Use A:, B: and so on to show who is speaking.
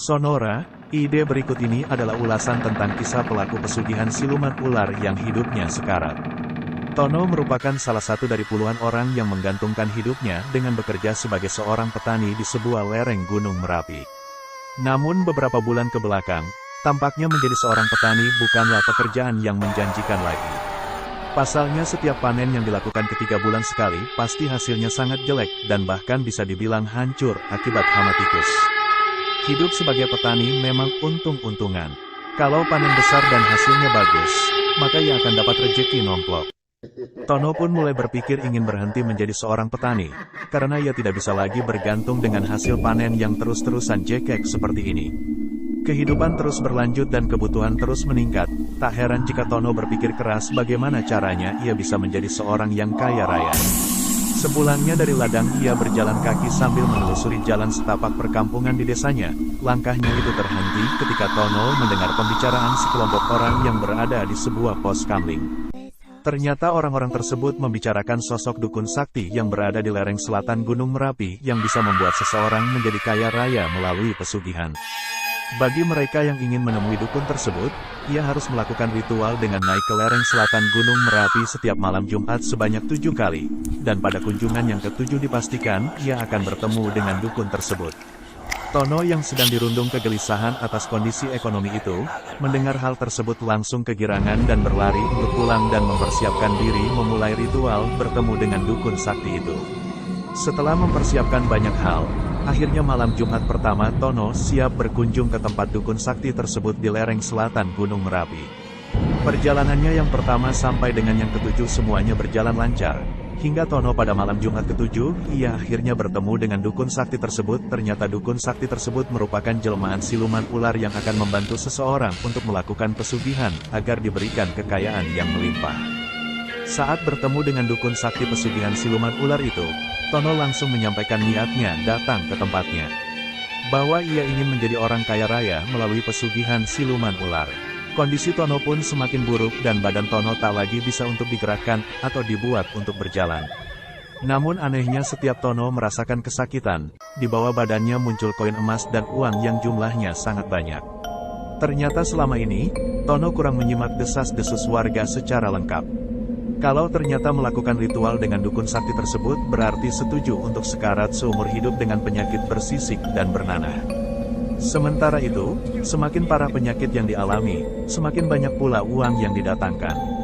A: Sonora, ide berikut ini adalah ulasan tentang kisah pelaku pesugihan siluman ular yang hidupnya sekarat. Tono merupakan salah satu dari puluhan orang yang menggantungkan hidupnya dengan bekerja sebagai seorang petani di sebuah lereng Gunung Merapi. Namun beberapa bulan ke belakang, tampaknya menjadi seorang petani bukanlah pekerjaan yang menjanjikan lagi. Pasalnya setiap panen yang dilakukan ketiga bulan sekali pasti hasilnya sangat jelek dan bahkan bisa dibilang hancur akibat hama tikus. Hidup sebagai petani memang untung-untungan. Kalau panen besar dan hasilnya bagus, maka ia akan dapat rejeki nomplok. Tono pun mulai berpikir ingin berhenti menjadi seorang petani, karena ia tidak bisa lagi bergantung dengan hasil panen yang terus-terusan jekek seperti ini. Kehidupan terus berlanjut dan kebutuhan terus meningkat, tak heran jika Tono berpikir keras bagaimana caranya ia bisa menjadi seorang yang kaya raya. Sepulangnya dari ladang ia berjalan kaki sambil menelusuri jalan setapak perkampungan di desanya. Langkahnya itu terhenti ketika Tono mendengar pembicaraan sekelompok orang yang berada di sebuah pos kamling. Ternyata orang-orang tersebut membicarakan sosok dukun sakti yang berada di lereng selatan Gunung Merapi yang bisa membuat seseorang menjadi kaya raya melalui pesugihan. Bagi mereka yang ingin menemui dukun tersebut, ia harus melakukan ritual dengan naik ke lereng selatan Gunung Merapi setiap malam Jumat sebanyak 7 kali, dan pada kunjungan yang ke-7 dipastikan ia akan bertemu dengan dukun tersebut. Tono yang sedang dirundung kegelisahan atas kondisi ekonomi itu, mendengar hal tersebut langsung kegirangan dan berlari untuk pulang dan mempersiapkan diri memulai ritual bertemu dengan dukun sakti itu. Setelah mempersiapkan banyak hal, akhirnya malam Jumat pertama Tono siap berkunjung ke tempat dukun sakti tersebut di lereng selatan Gunung Merapi. Perjalanannya yang pertama sampai dengan yang ke-7 semuanya berjalan lancar. Hingga Tono pada malam Jumat ke-7, ia akhirnya bertemu dengan dukun sakti tersebut. Ternyata dukun sakti tersebut merupakan jelmaan siluman ular yang akan membantu seseorang untuk melakukan pesugihan agar diberikan kekayaan yang melimpah. Saat bertemu dengan dukun sakti pesugihan siluman ular itu, Tono langsung menyampaikan niatnya datang ke tempatnya. Bahwa ia ingin menjadi orang kaya raya melalui pesugihan siluman ular. Kondisi Tono pun semakin buruk dan badan Tono tak lagi bisa untuk digerakkan atau dibuat untuk berjalan. Namun anehnya setiap Tono merasakan kesakitan, di bawah badannya muncul koin emas dan uang yang jumlahnya sangat banyak. Ternyata selama ini, Tono kurang menyimak desas-desus warga secara lengkap. Kalau ternyata melakukan ritual dengan dukun sakti tersebut berarti setuju untuk sekarat seumur hidup dengan penyakit bersisik dan bernanah. Sementara itu, semakin parah penyakit yang dialami, semakin banyak pula uang yang didatangkan.